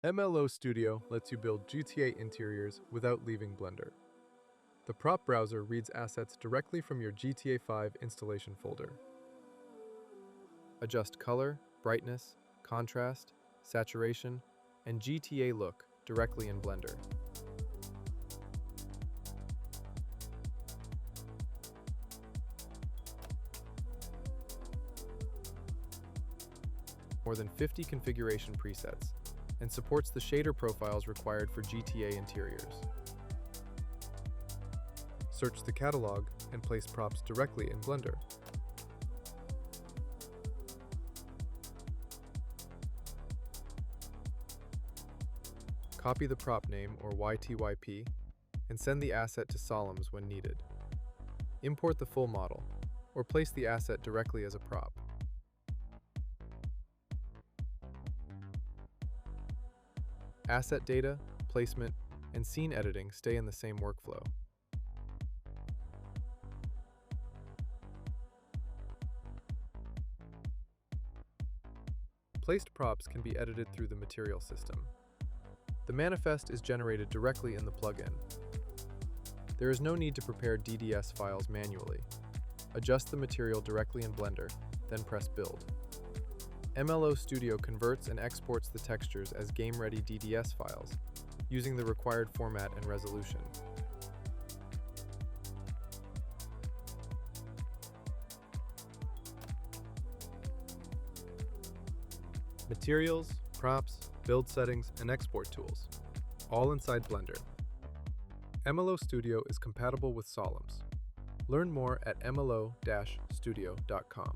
MLO Studio lets you build GTA interiors without leaving Blender. The prop browser reads assets directly from your GTA 5 installation folder. Adjust color, brightness, contrast, saturation, and GTA look directly in Blender. More than 50 configuration presets, and supports the shader profiles required for GTA interiors. Search the catalog and place props directly in Blender. Copy the prop name or YTYP and send the asset to Sollumz when needed. Import the full model, or place the asset directly as a prop. Asset data, placement, and scene editing stay in the same workflow. Placed props can be edited through the material system. The manifest is generated directly in the plugin. There is no need to prepare DDS files manually. Adjust the material directly in Blender, then press Build. MLO Studio converts and exports the textures as game-ready DDS files, using the required format and resolution. Materials, props, build settings, and export tools, all inside Blender. MLO Studio is compatible with Sollumz. Learn more at MLO-studio.com.